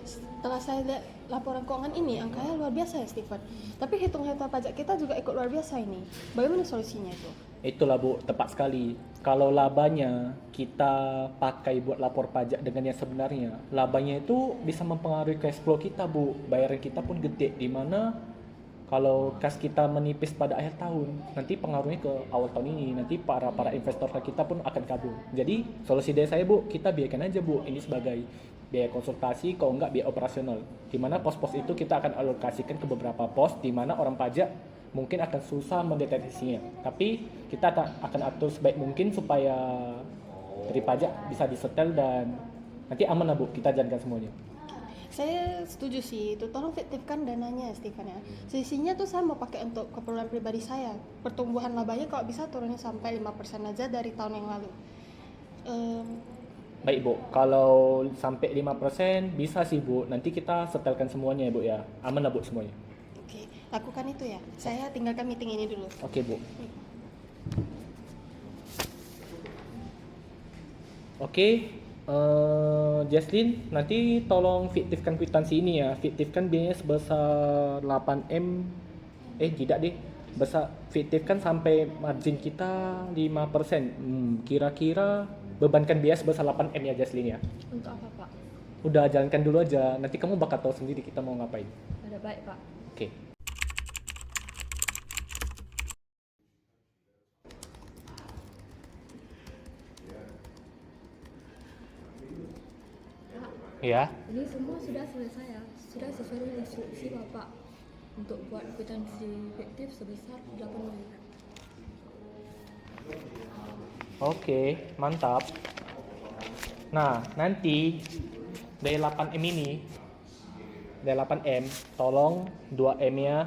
Setelah saya lihat laporan keuangan ini, angkanya luar biasa ya Stephen. Tapi hitung-hitung pajak kita juga ikut luar biasa ini. Bagaimana solusinya itu? Itulah Bu, tepat sekali. Kalau labanya kita pakai buat lapor pajak dengan yang sebenarnya, labanya itu bisa mempengaruhi cash flow kita Bu. Bayaran kita pun gede, di mana kalau kas kita menipis pada akhir tahun, nanti pengaruhnya ke awal tahun ini, nanti para investor kita pun akan kabur. Jadi solusi dari saya Bu, kita biarkan aja Bu, ini sebagai biaya konsultasi, kalau enggak biaya operasional. Di mana pos-pos itu kita akan alokasikan ke beberapa pos, di mana orang pajak mungkin akan susah mendeteksinya. Tapi kita akan atur sebaik mungkin supaya dari pajak bisa disetel dan nanti aman lah Bu, kita jalankan semuanya. Saya setuju sih, itu tolong fiktifkan dananya Stephen ya. Sisinya tuh saya mau pakai untuk keperluan pribadi saya. Pertumbuhan labanya kalau bisa turunin sampai 5% aja dari tahun yang lalu. Baik Bu, kalau sampai 5% bisa sih Bu, nanti kita setelkan semuanya ya Bu ya. Aman lah Bu semuanya. Oke, lakukan itu ya. Saya tinggalkan meeting ini dulu. Oke Bu. Oke, Jaslyn, nanti tolong fiktifkan kwitansi ini ya. Fiktifkan biayanya sebesar 8M. Tidak deh. Fiktifkan sampai margin kita 5%. Kira-kira bebankan biaya sebesar 8M ya Jaslyn ya. Untuk apa Pak? Udah jalankan dulu aja. Nanti kamu bakal tahu sendiri kita mau ngapain. Ada baik Pak. Oke. Pak, Ya. ini semua sudah selesai ya. Sudah sesuai dengan instruksi Bapak untuk buat kwitansi fiktif sebesar 8 miliar. Oke, mantap. Nah, nanti dari 8M ini, dari 8M, tolong 2M-nya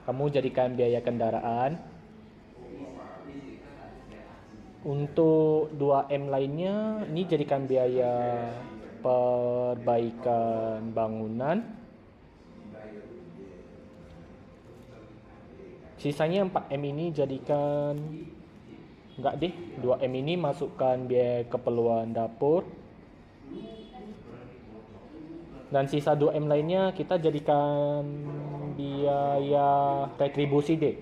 kamu jadikan biaya kendaraan. Untuk 2M lainnya, ini jadikan biaya perbaikan bangunan. Sisanya 4M ini jadikan, enggak deh, 2M ini masukkan biaya keperluan dapur. Dan sisa 2M lainnya kita jadikan biaya retribusi deh.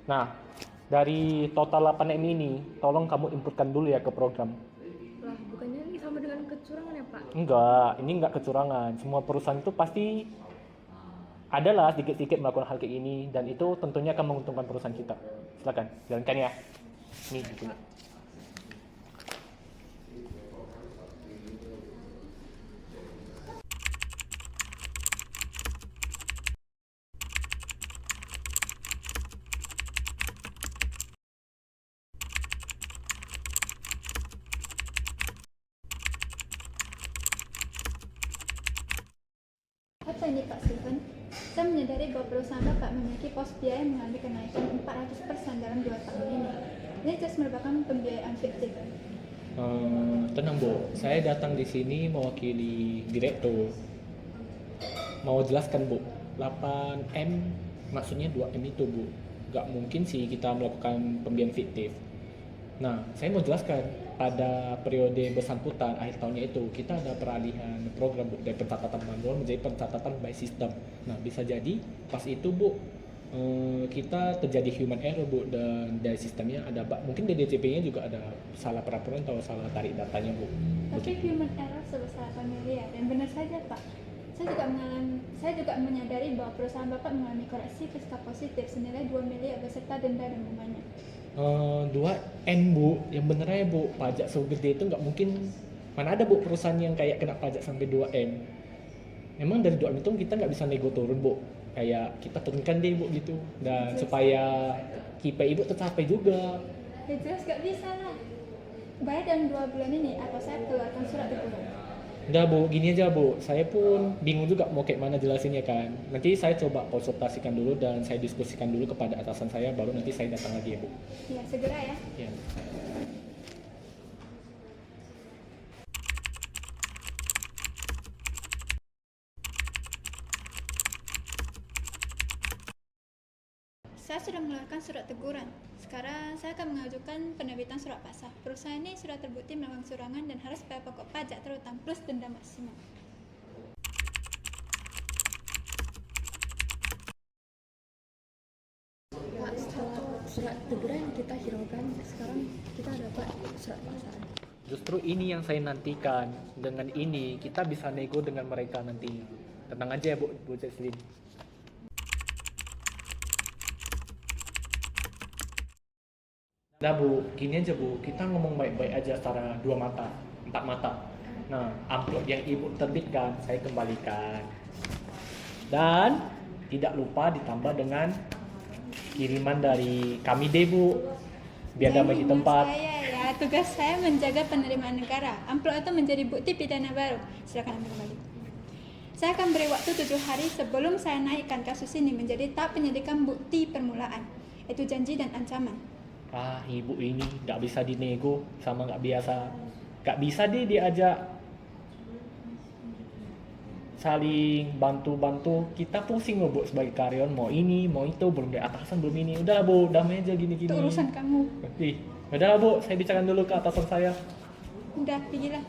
Nah, dari total 8M ini, tolong kamu inputkan dulu ya ke program. Lah, bukannya ini sama dengan kecurangan ya Pak? Enggak, ini enggak kecurangan. Semua perusahaan itu pasti adalah sedikit-sedikit melakukan hal kayak ini, dan itu tentunya akan menguntungkan perusahaan kita. Silakan, jalankan ya. Nih, bukunya. Apa ini Pak Stephen? Saya menyadari bahwa perusahaan Bapak memiliki pos biaya yang mengalami kenaikan 400% dalam 2 tahun ini. Ini terus merupakan pembiayaan fiktif. Tenang Bu, saya datang di sini mewakili direktur. Mau jelaskan Bu, 8M maksudnya 2M itu Bu. Gak mungkin sih kita melakukan pembiayaan fiktif. Nah, saya mau jelaskan, pada periode bersangkutan akhir tahunnya itu kita ada peralihan program Bu, dari pencatatan manual menjadi pencatatan by system. Nah, bisa jadi pas itu Bu, kita terjadi human error Bu, dan dari sistemnya ada mungkin dari DCP-nya juga ada salah perapuran atau salah tarik datanya Bu. Tapi human error sebesar 8 miliar, dan benar saja Pak. Saya juga menyadari bahwa perusahaan Bapak mengalami koreksi fiskal positif senilai 2 miliar beserta denda dan bunganya. 2M Bu, yang bener aja Bu, pajak segede itu nggak mungkin. Mana ada Bu perusahaan yang kayak kena pajak sampai 2M. Memang dari 2M itu kita nggak bisa nego turun Bu, kayak kita turunkan deh Bu gitu, dan supaya KPI Ibu tercapai juga. Ya jelas gak bisa lah. Bayar dalam 2 bulan ini atau saya keluarkan surat teguran. Udah Bu, gini aja Bu, saya pun bingung juga mau kayak mana jelasinnya kan. Nanti saya coba konsultasikan dulu dan saya diskusikan dulu kepada atasan saya, baru nanti saya datang lagi ya Bu. Ya, segera ya. Ya. Saya sudah mengeluarkan surat teguran. Sekarang saya akan mengajukan penerbitan surat paksa. Perusahaan ini sudah terbukti melakukan kecurangan dan harus bayar pokok pajak terutang plus denda maksimal. Pak, setelah surat teguran kita hiraukan, sekarang kita dapat surat paksaan. Justru ini yang saya nantikan. Dengan ini kita bisa nego dengan mereka nantinya. Tenang aja ya Bu Jesslyn. Nah Bu, gini aja Bu, kita ngomong baik-baik aja secara empat mata. Nah, amplop yang Ibu terbitkan, saya kembalikan. Dan tidak lupa ditambah dengan kiriman dari kami deh Bu. Biar damai di tempat. Tugas saya menjaga penerimaan negara. Amplop itu menjadi bukti pidana baru. Silakan ambil kembali. Saya akan beri waktu 7 hari sebelum saya naikkan kasus ini menjadi tahap penyelidikan bukti permulaan. Itu janji dan ancaman. Ibu ini nggak bisa dinego sama nggak bisa deh diajak saling bantu kita pusing loh Bu sebagai karyawan, mau ini mau itu, belum dari atasan belum ini. Udah Bu, damai aja gini Itu urusan kamu. Udah lah Bu, saya bicarakan dulu ke atasan saya. Udah, pergilah.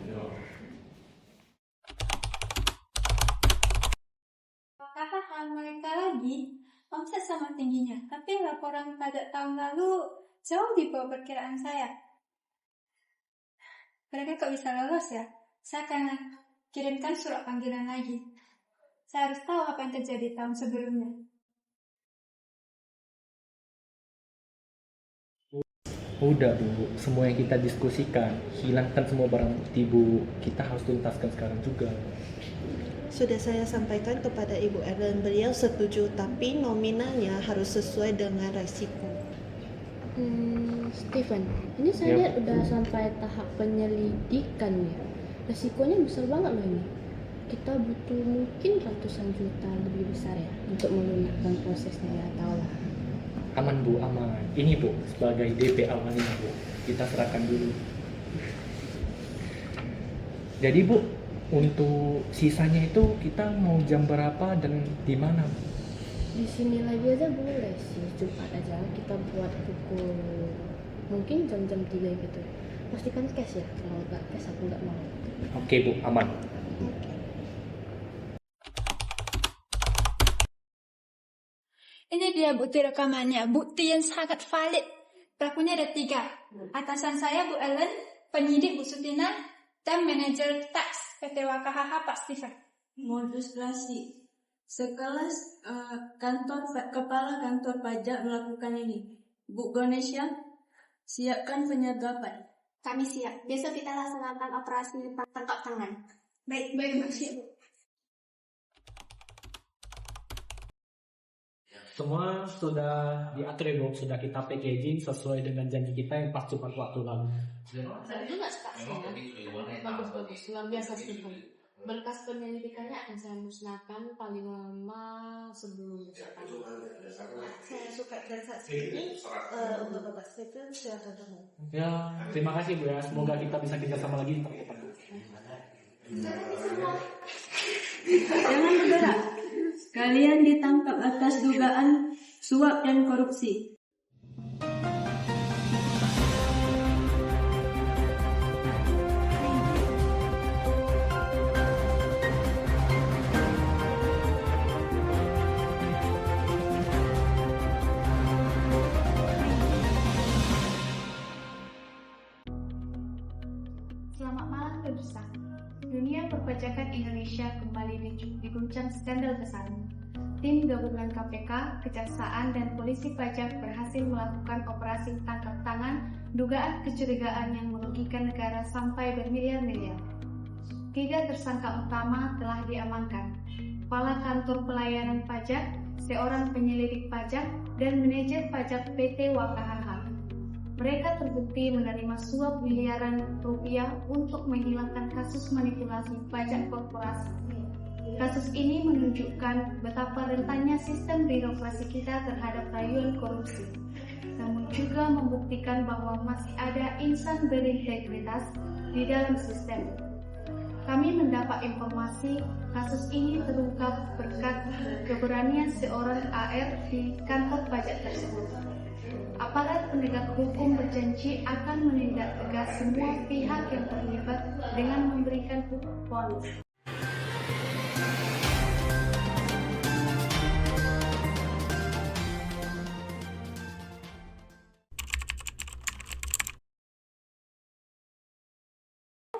Hahaha, mereka lagi omset sama tingginya, tapi laporan pajak tahun lalu jauh di bawah perkiraan saya. Mereka kok bisa lolos ya? Saya akan kirimkan surat panggilan lagi. Saya harus tahu apa yang terjadi tahun sebelumnya. Udah Bu, semua yang kita diskusikan, hilangkan semua barang bukti Bu. Kita harus tuntaskan sekarang juga. Sudah saya sampaikan kepada Ibu Erlen, beliau setuju, tapi nominalnya harus sesuai dengan resiko. Steven, ini saya lihat udah sampai tahap penyelidikan ya. Resikonya besar banget loh ini. Kita butuh mungkin ratusan juta lebih besar ya untuk melunakkan prosesnya, ya tahu lah. Aman Bu, aman. Ini Bu, sebagai DP awal ini Bu, kita serahkan dulu. Jadi Bu, untuk sisanya itu kita mau jam berapa dan di mana? Di sini lagi aja boleh sih, Jumat aja kita buat pukul mungkin jam-jam 3 gitu. Pastikan cash ya, kalau nggak cash aku nggak mau. Oke Bu, aman. Ini dia bukti rekamannya, bukti yang sangat valid. Pelakunya ada 3. Atasan saya Bu Ellen, penyidik Bu Sutina, dan manajer tax PT WKHH Pak Steven. Modus klasik. Sekelas kepala kantor pajak melakukan ini. Bu Ganesha, siapkan penyergapan. Kami siap. Besok kita laksanakan operasi tangkap tangan. Baik, Mbak, siap Bu. Semua sudah diatur ya Bu, sudah kita packaging sesuai dengan janji kita yang pas Jumat waktu lalu. Itu nggak suka saya. Bagus, luar biasa Stephen. Berkas penyelidikannya akan saya musnahkan paling lama sebelum besok pagi. Saya suka transaksi ini untuk Bapak Stephen, silakan kamu. Ya, terima kasih Bu ya. Semoga kita bisa kerjasama lagi. Jangan bergerak. Kalian ditangkap atas dugaan suap dan korupsi. Selamat malam pemirsa. Dunia perpajakan Indonesia kembali diguncang skandal besar. Tim gabungan KPK, Kejaksaan, dan Polisi Pajak berhasil melakukan operasi tangkap tangan dugaan kecurigaan yang merugikan negara sampai bermiliar-miliar. 3 tersangka utama telah diamankan. Kepala Kantor Pelayanan Pajak, seorang penyelidik pajak, dan manajer pajak PT WKHH. Mereka terbukti menerima suap miliaran rupiah untuk menghilangkan kasus manipulasi pajak korporasi. Kasus ini menunjukkan betapa rentannya sistem birokrasi kita terhadap rayuan korupsi, namun juga membuktikan bahwa masih ada insan berintegritas di dalam sistem. Kami mendapat informasi kasus ini terungkap berkat keberanian seorang AR di kantor pajak tersebut. Aparat penegak hukum berjanji akan menindak tegas semua pihak yang terlibat dengan memberikan vonis.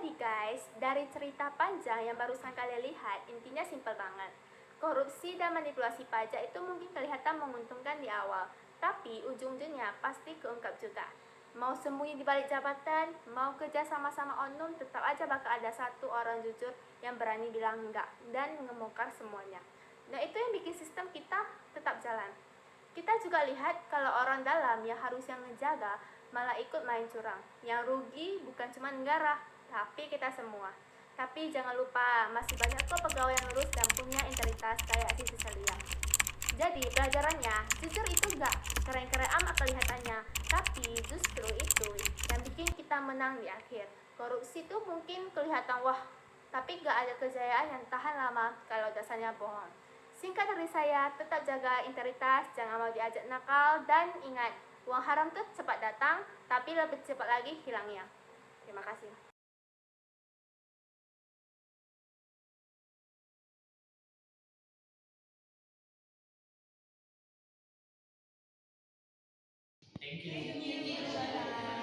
Jadi guys, dari cerita panjang yang barusan kalian lihat, intinya simpel banget. Korupsi dan manipulasi pajak itu mungkin kelihatan menguntungkan di awal, tapi ujung-ujungnya pasti keungkap juga. Mau sembunyi di balik jabatan, mau kerja sama-sama oknum, tetap aja bakal ada satu orang jujur yang berani bilang enggak dan ngebongkar semuanya. Nah itu yang bikin sistem kita tetap jalan. Kita juga lihat kalau orang dalam yang harusnya ngejaga malah ikut main curang. Yang rugi bukan cuma negara, tapi kita semua. Tapi jangan lupa, masih banyak kok pegawai yang lurus dan punya integritas kayak si Celia. Jadi pelajarannya, jujur itu enggak keren-keren amat kelihatannya, tapi justru itu yang bikin kita menang di akhir. Korupsi itu mungkin kelihatan wah, tapi gak ada kejayaan yang tahan lama kalau dasarnya bohong. Singkat dari saya, tetap jaga integritas, jangan mau diajak nakal, dan ingat, uang haram tuh cepat datang, tapi lebih cepat lagi hilangnya. Terima kasih. Thank you.